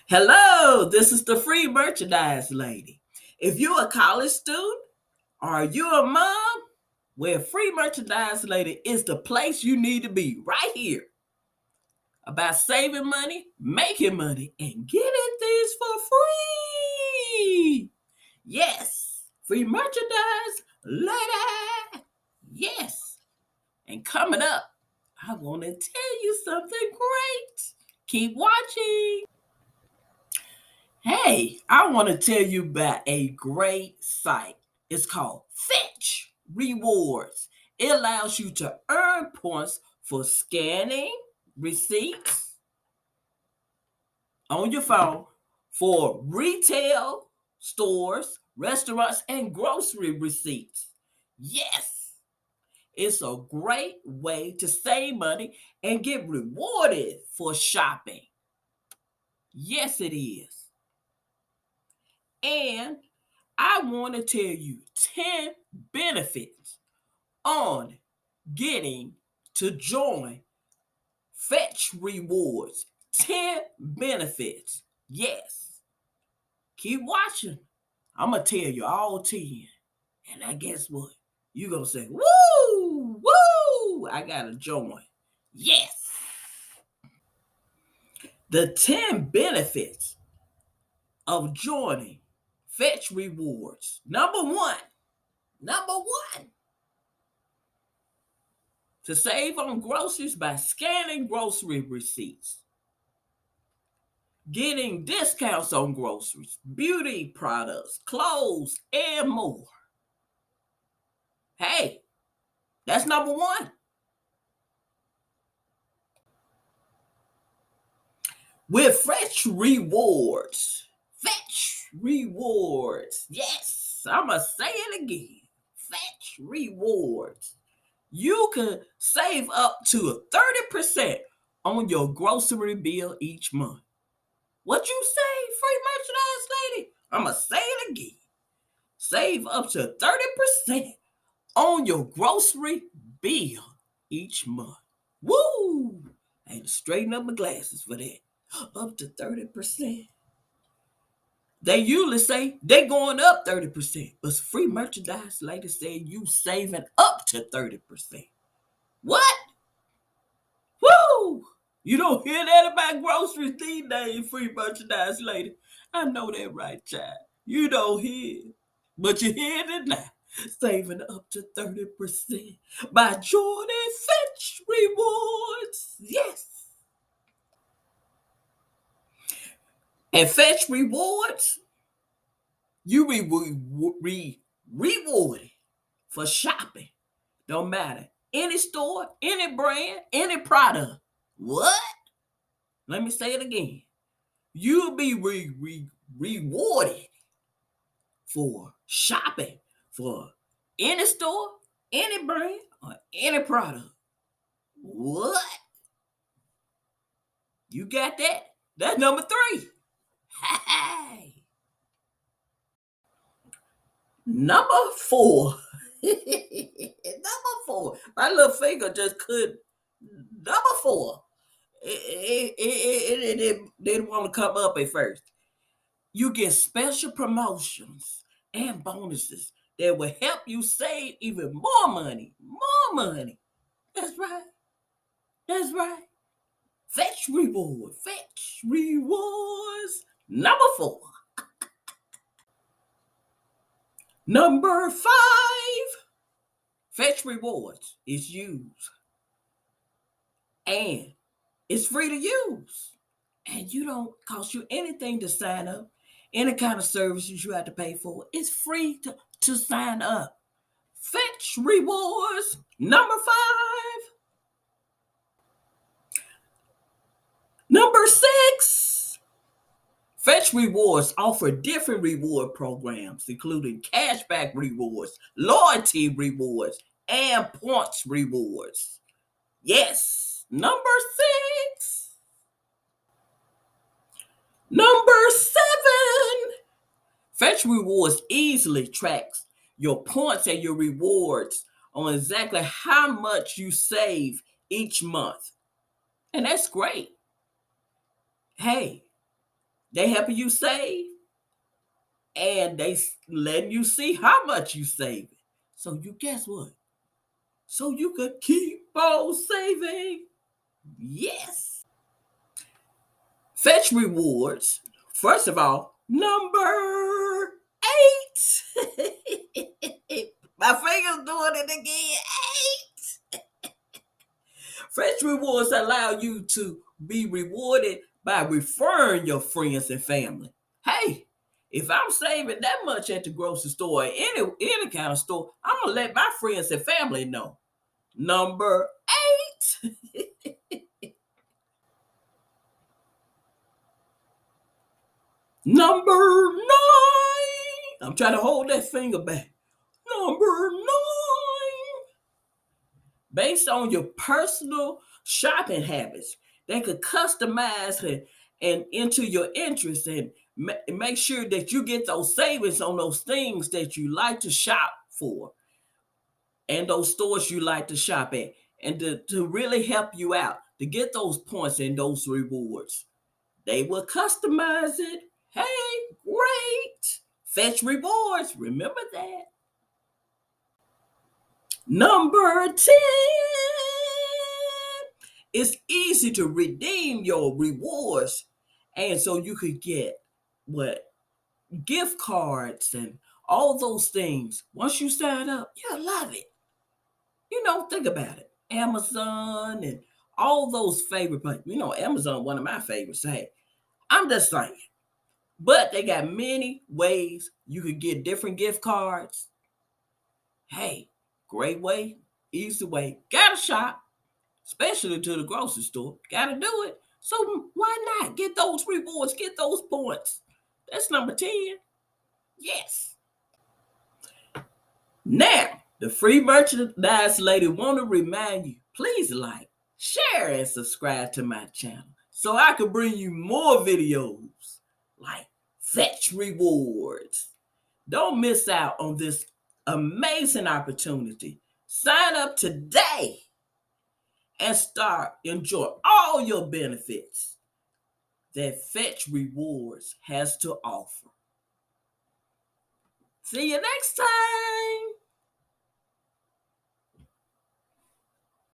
Hello, this is the free merchandise lady. If you're a college student or you're a mom, well, free merchandise lady is the place you need to be right here about saving money, making money, and getting things for free. Yes, free merchandise lady. Yes. And coming up, I want to tell you something great. Keep watching. Hey, I want to tell you about a great site. It's called Fetch Rewards. It allows you to earn points for scanning receipts on your phone for retail stores, restaurants, and grocery receipts. Yes, it's a great way to save money and get rewarded for shopping. Yes, it is. And I want to tell you 10 benefits on getting to join Fetch Rewards. 10 benefits. Yes. Keep watching. I'm going to tell you all 10. And I guess what? You're going to say, woo, woo, I got to join. Yes. The 10 benefits of joining Fetch Rewards. Number one, to save on groceries by scanning grocery receipts, getting discounts on groceries, beauty products, clothes, and more. Hey, that's number one. With Fetch Rewards. Yes, I'm going to say it again. Fetch Rewards. You can save up to 30% on your grocery bill each month. What you say, free merchandise lady? I'm going to say it again. Save up to 30% on your grocery bill each month. Woo! I had to straighten up my glasses for that. Up to 30%. They usually say they're going up 30%, but free merchandise lady said you saving up to 30%. What? Woo! You don't hear that about groceries these days, free merchandise lady. I know that right, child. You don't hear it, but you hear it now. Saving up to 30% by joining Fetch Rewards. Yes. And Fetch Rewards, you rewarded for shopping. Don't matter. Any store, any brand, any product. What? Let me say it again. You'll be rewarded for shopping for any store, any brand, or any product. What? You got that? That's number three. Hey. Number four. Number four. My little finger just couldn't. Number four. It didn't want to come up at first. You get special promotions and bonuses that will help you save even more money. More money. That's right. That's right. Fetch reward. Fetch rewards. Number four. Number five. Fetch rewards is used and it's free to use. And you don't cost you anything to sign up. Any kind of services you have to pay for. It's free to sign up. Fetch rewards. Number five. Number six. Fetch rewards offer different reward programs, including cashback rewards, loyalty rewards, and points rewards. Yes. Number six. Number seven. Fetch rewards easily tracks your points and your rewards on exactly how much you save each month. And that's great. Hey, They helping you save, and they letting you see how much you saving. So you guess what? So you could keep on saving. Yes. Fetch rewards. First of all, number 8. My finger's doing it again. 8. Fetch rewards allow you to be rewarded by referring your friends and family. Hey, if I'm saving that much at the grocery store or any kind of store, I'm gonna let my friends and family know. Number 8. Number 9. I'm trying to hold that finger back. Number 9. Based on your personal shopping habits, they could customize and into your interests and make sure that you get those savings on those things that you like to shop for and those stores you like to shop at, and to really help you out to get those points and those rewards. They will customize it. Hey, great. Fetch rewards. Remember that. Number 10. It's easy to redeem your rewards. And so you could get what? Gift cards and all those things. Once you sign up, you'll love it. Think about it. Amazon and all those favorite places. Amazon, one of my favorites. Hey, I'm just saying. But they got many ways you could get different gift cards. Hey, great way, easy way. Gotta shop, especially to the grocery store. Gotta do it. So why not get those rewards, get those points? That's number 10. Yes. Now, the free merchandise lady want to remind you, please like, share, and subscribe to my channel so I can bring you more videos like Fetch Rewards. Don't miss out on this amazing opportunity. Sign up today and start enjoy all your benefits that Fetch Rewards has to offer. See you next time.